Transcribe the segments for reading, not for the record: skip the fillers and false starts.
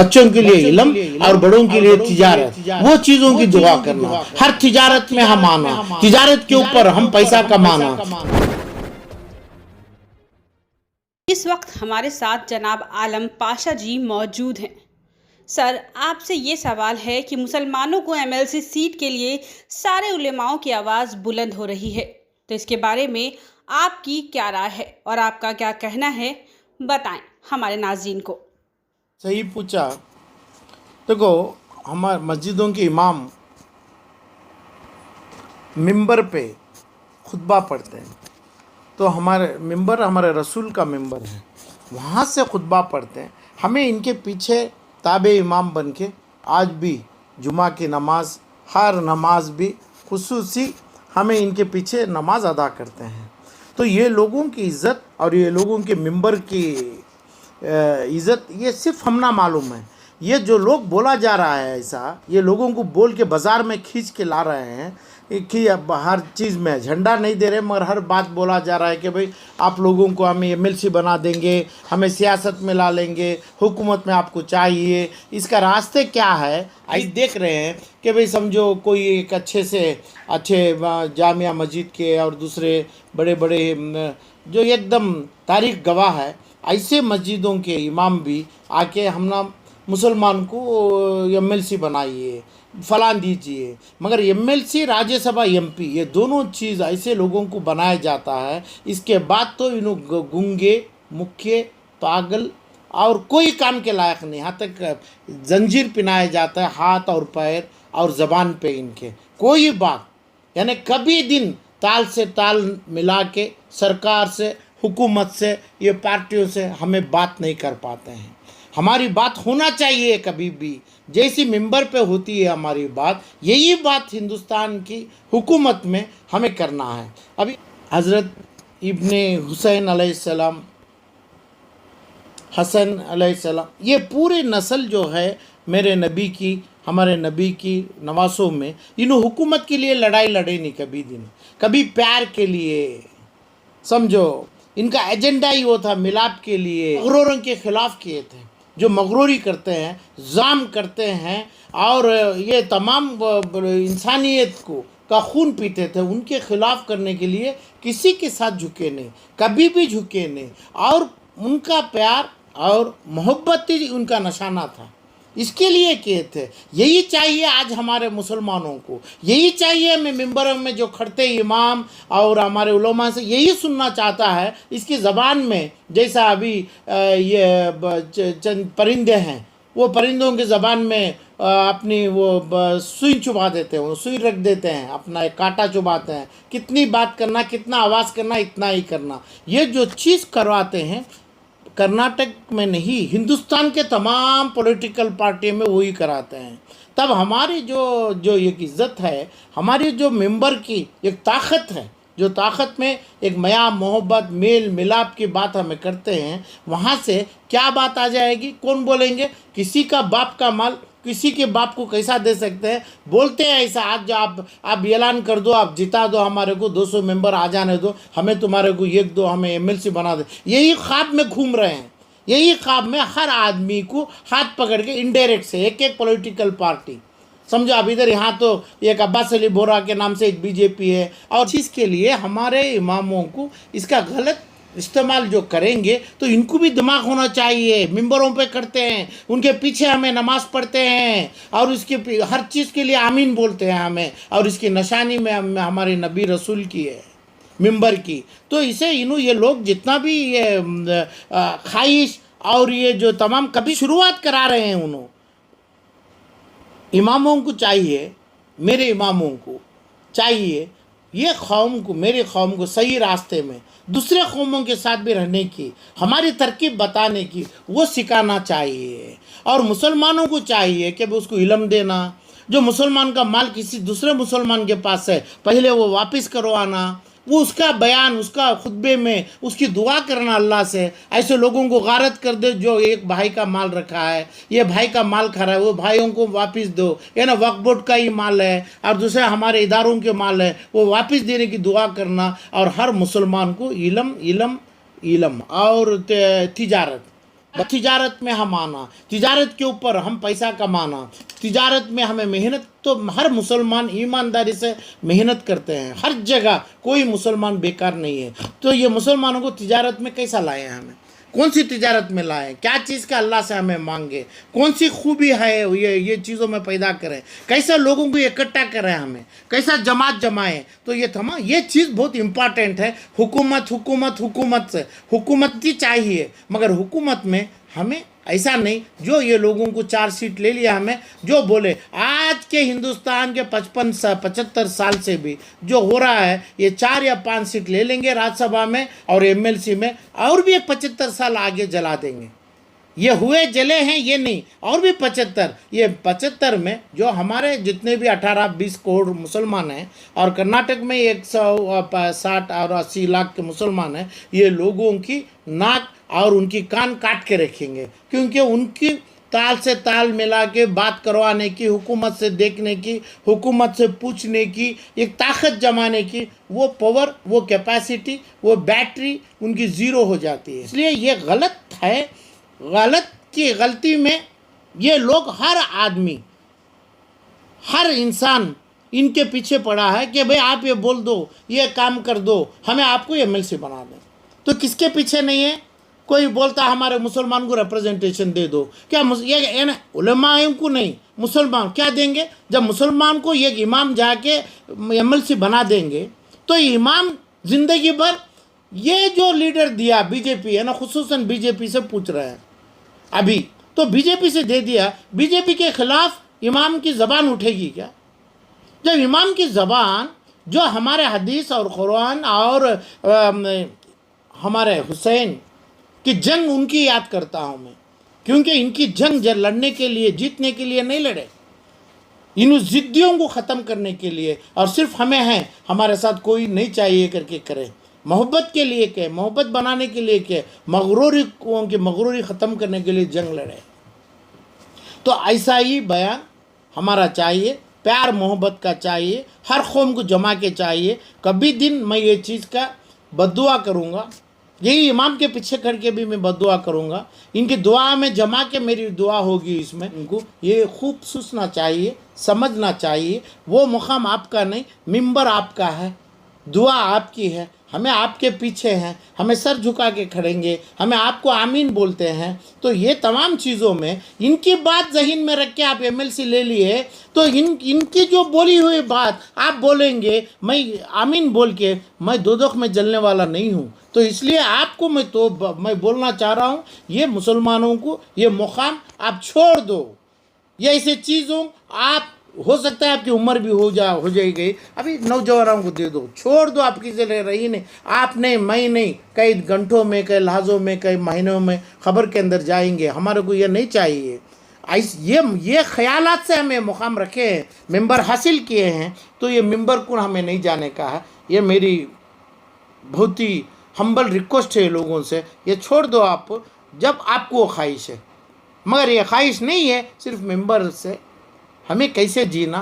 बच्चों के लिए इल्म और बड़ों के लिए तिजारत, वो चीज़ों की दुआ करना। हर तिजारत में हम आना, तिजारत के ऊपर हम पैसा कमाना। इस वक्त हमारे साथ जनाब आलम पाशा जी मौजूद हैं। सर, आपसे ये सवाल है कि मुसलमानों को एमएलसी सीट के लिए सारे उलेमाओं की आवाज़ बुलंद हो रही है, तो इसके बारे में आपकी क्या राय है और आपका क्या कहना है, बताएं हमारे नाज़रीन को। सही पूछा। देखो, हमारे मस्जिदों के इमाम मिंबर पे खुतबा पढ़ते हैं, तो हमारे मिंबर हमारे रसूल का मिंबर है, वहाँ से खुतबा पढ़ते हैं। हमें इनके पीछे ताबे इमाम बन के आज भी जुमा की नमाज, हर नमाज भी खुसूसी हमें इनके पीछे नमाज अदा करते हैं। तो ये लोगों की इज़्ज़त और ये लोगों के मिंबर की इज़्ज़त ये सिर्फ हम ना मालूम है। ये जो लोग बोला जा रहा है ऐसा, ये लोगों को बोल के बाज़ार में खींच के ला रहे हैं कि अब हर चीज़ में झंडा नहीं दे रहे, मगर हर बात बोला जा रहा है कि भाई आप लोगों को हम एमएलसी बना देंगे, हमें सियासत में ला लेंगे, हुकूमत में आपको चाहिए। इसका रास्ते क्या है आज देख रहे हैं कि भाई समझो कोई एक अच्छे जामिया मस्जिद के और दूसरे बड़े बड़े जो एकदम तारीख गवाह है, ऐसे मस्जिदों के इमाम भी आके हम ना मुसलमान को एमएलसी बनाइए, फलान दीजिए। मगर एमएलसी, राज्यसभा, एमपी, ये दोनों चीज़ ऐसे लोगों को बनाया जाता है, इसके बाद तो इन्हों गूंगे, मुख्य, पागल और कोई काम के लायक नहीं। यहाँ तक जंजीर पिनाया जाता है हाथ और पैर और ज़बान पे इनके। कोई बात यानी कभी दिन ताल से ताल मिला के सरकार से, हुकूमत से, ये पार्टियों से हमें बात नहीं कर पाते हैं। हमारी बात होना चाहिए कभी भी, जैसी मिंबर पे होती है हमारी बात, यही बात हिंदुस्तान की हुकूमत में हमें करना है। अभी हज़रत इब्ने हुसैन अलैहिस्सलाम, हसन अलैहिस्सलाम, ये पूरे नस्ल जो है मेरे नबी की, हमारे नबी की नवासों में, इन्होंने हुकूमत के लिए लड़ाई लड़े नहीं कभी दिन, कभी प्यार के लिए। समझो, इनका एजेंडा ही वो था मिलाप के लिए, मगरूरों के ख़िलाफ़ किए थे, जो मगरूरी करते हैं, जाम करते हैं और ये तमाम इंसानियत को का खून पीते थे, उनके ख़िलाफ़ करने के लिए किसी के साथ झुके नहीं, कभी भी झुके नहीं। और उनका प्यार और मोहब्बत ही उनका निशाना था, इसके लिए किए थे। यही चाहिए आज हमारे मुसलमानों को, यही चाहिए। मैं मिंबरों में जो खड़ते इमाम और हमारे उलमा से यही सुनना चाहता है। इसकी ज़बान में जैसा अभी ये चंद परिंदे हैं, वो परिंदों की ज़बान में अपनी वो सुई चुबा देते हैं, वो सुई रख देते हैं, अपना एक कांटा चुबाते हैं। कितनी बात करना, कितना आवाज़ करना, इतना ही करना। ये जो चीज़ करवाते हैं कर्नाटक में नहीं, हिंदुस्तान के तमाम पॉलिटिकल पार्टी में वही कराते हैं। तब हमारी जो एक इज़्ज़त है, हमारी जो मेंबर की एक ताकत है, जो ताकत में एक मया मोहब्बत मेल मिलाप की बात हमें करते हैं, वहाँ से क्या बात आ जाएगी? कौन बोलेंगे? किसी का बाप का माल किसी के बाप को कैसा दे सकते हैं? बोलते हैं ऐसा। आज जो आप ऐलान कर दो, आप जिता दो, हमारे को 200 मेंबर आ जाने दो, हमें तुम्हारे को एक दो, हमें एमएलसी बना दे। यही ख्वाब में घूम रहे हैं, यही ख्वाब में हर आदमी को हाथ पकड़ के इनडायरेक्ट से एक एक पॉलिटिकल पार्टी। समझो, अब इधर यहाँ तो एक अब्बास अली बोरा के नाम से एक बीजेपी है, और चीज़ के लिए हमारे इमामों को इसका गलत इस्तेमाल जो करेंगे, तो इनको भी दिमाग होना चाहिए। मिंबरों पे करते हैं, उनके पीछे हमें नमाज पढ़ते हैं और उसके हर चीज़ के लिए आमीन बोलते हैं हमें, और इसकी निशानी में हमारे नबी रसूल की है, मिंबर की। तो इसे ये लोग जितना भी ये ख्वाहिश और ये जो तमाम कभी शुरुआत करा रहे हैं, उन्होंने इमामों को चाहिए, मेरे इमामों को चाहिए ये कौम को, मेरे कौम को सही रास्ते में दूसरे कौमों के साथ भी रहने की, हमारी तरकीब बताने की, वो सिखाना चाहिए। और मुसलमानों को चाहिए कि उसको इल्म देना। जो मुसलमान का माल किसी दूसरे मुसलमान के पास है, पहले वो वापस करवाना, वो उसका बयान, उसका खुतबे में उसकी दुआ करना अल्लाह से। ऐसे लोगों को गारत कर दे जो एक भाई का माल रखा है, ये भाई का माल खा रहा है, वो भाइयों को वापस दो, ये ना वक्फ बोर्ड का ही माल है और दूसरे हमारे इदारों के माल है, वो वापस देने की दुआ करना। और हर मुसलमान को इल्म इल्म इल्म और तिजारत, तिजारत में हम आना, तिजारत के ऊपर हम पैसा कमाना, तिजारत में हमें मेहनत, तो हर मुसलमान ईमानदारी से मेहनत करते हैं हर जगह, कोई मुसलमान बेकार नहीं है। तो ये मुसलमानों को तिजारत में कैसा लाए हैं, हमें कौन सी तिजारत में लाएं, क्या चीज़ का अल्लाह से हमें मांगे, कौन सी खूबी है ये चीज़ों में पैदा करें, कैसा लोगों को इकट्ठा करें, हमें कैसा जमात जमाएं। तो ये चीज़ बहुत इम्पॉर्टेंट है। हुकूमत से हुकूमती चाहिए, मगर हुकूमत में हमें ऐसा नहीं जो ये लोगों को 4 सीट ले लिया, हमें जो बोले आज के हिंदुस्तान के 75 साल से भी जो हो रहा है, ये 4 या 5 सीट ले लेंगे राज्यसभा में और एमएलसी में, और भी 75 साल आगे जला देंगे। ये हुए जले हैं ये नहीं, और भी 75, ये 75 में जो हमारे जितने भी 18-20 करोड़ मुसलमान हैं, और कर्नाटक में 160 और 80 लाख के मुसलमान हैं, ये लोगों की नाक और उनकी कान काट के रखेंगे, क्योंकि उनकी ताल से ताल मिला के बात करवाने की, हुकूमत से देखने की, हुकूमत से पूछने की, एक ताकत जमाने की वो पावर, वो कैपेसिटी, वो बैटरी उनकी ज़ीरो हो जाती है। इसलिए ये गलत है। गलत की गलती में ये लोग, हर आदमी, हर इंसान इनके पीछे पड़ा है कि भाई आप ये बोल दो, ये काम कर दो, हमें आपको एमएलसी बना दें। तो किसके पीछे नहीं है? कोई बोलता हमारे मुसलमान को रिप्रेजेंटेशन दे दो, क्या ये ना उलमाओं को नहीं, मुसलमान क्या देंगे? जब मुसलमान को एक इमाम जाके एमएलसी बना देंगे, तो इमाम ज़िंदगी भर ये जो लीडर दिया बीजेपी है ना, खुसूसन बीजेपी से पूछ रहे हैं अभी, तो बीजेपी से दे दिया, बीजेपी के खिलाफ इमाम की ज़बान उठेगी क्या? जब इमाम की ज़बान जो हमारे हदीस और कुरान और हमारे हुसैन की जंग उनकी याद करता हूँ मैं, क्योंकि इनकी जंग लड़ने के लिए, जीतने के लिए नहीं लड़े, इन ज़िद्दियों को ख़त्म करने के लिए, और सिर्फ हमें है, हमारे साथ कोई नहीं चाहिए करके करे, मोहब्बत के लिए के, मोहब्बत बनाने के लिए के, मगरूरी ख़त्म करने के लिए जंग लड़े। तो ऐसा ही बयान हमारा चाहिए, प्यार मोहब्बत का चाहिए, हर कौम को जमा के चाहिए। कभी दिन मैं ये चीज़ का बद्दुआ करूँगा, यही इमाम के पीछे खड़ के भी मैं बद्दुआ करूँगा, इनकी दुआ में जमा के मेरी दुआ होगी। इसमें इनको ये खूब सोचना चाहिए, समझना चाहिए, वो मुकाम आपका नहीं, मिंबर आपका है, दुआ आपकी है, हमें आपके पीछे हैं, हमें सर झुका के खड़ेंगे, हमें आपको आमीन बोलते हैं। तो ये तमाम चीज़ों में इनकी बात ज़हन में रख के आप एमएलसी ले लिए, तो इनकी जो बोली हुई बात आप बोलेंगे, मैं आमीन बोल के मैं दोज़ख में जलने वाला नहीं हूँ। तो इसलिए आपको मैं बोलना चाह रहा हूँ, ये मुसलमानों को ये मुकाम आप छोड़ दो। ये ऐसे चीज़ों आप, हो सकता है आपकी उम्र भी हो जाएगी, अभी नौजवानों को दे दो, छोड़ दो, आपकी जगह रही नहीं, आप नहीं, मैं नहीं, कई घंटों में, कई लहज़ों में, कई महीनों में खबर के अंदर जाएंगे। हमारे को ये नहीं चाहिए। ये ख्यालात से हमें मुकाम रखे हैं, मेंबर हासिल किए हैं, तो ये मेंबर को हमें नहीं जाने का है। ये मेरी बहुत ही हम्बल रिक्वेस्ट है लोगों से, ये छोड़ दो आप, जब आपको ख्वाहिश है। मगर ये ख्वाहिश नहीं है सिर्फ मेंबर से हमें कैसे जीना,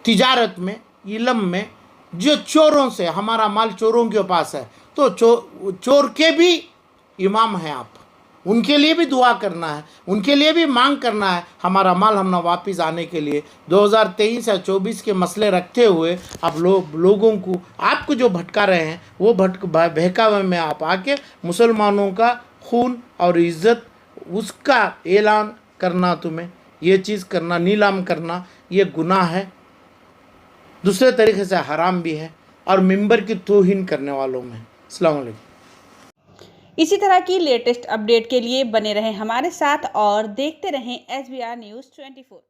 तिजारत में, इल्म में, जो चोरों से, हमारा माल चोरों के पास है, तो चोर के भी इमाम हैं आप, उनके लिए भी दुआ करना है, उनके लिए भी मांग करना है, हमारा माल हम ना वापस आने के लिए। 2023 या 24 के मसले रखते हुए आप लोगों को, आपको जो भटका रहे हैं, वो बहकावे में आप आके मुसलमानों का खून और इज़्ज़त उसका ऐलान करना, तुम्हें ये चीज़ करना, नीलाम करना, ये गुनाह है, दूसरे तरीके से हराम भी है, और मिंबर की तौहीन करने वालों में। अस्सलाम वालेकुम। इसी तरह की लेटेस्ट अपडेट के लिए बने रहें हमारे साथ और देखते रहें SBR News 24।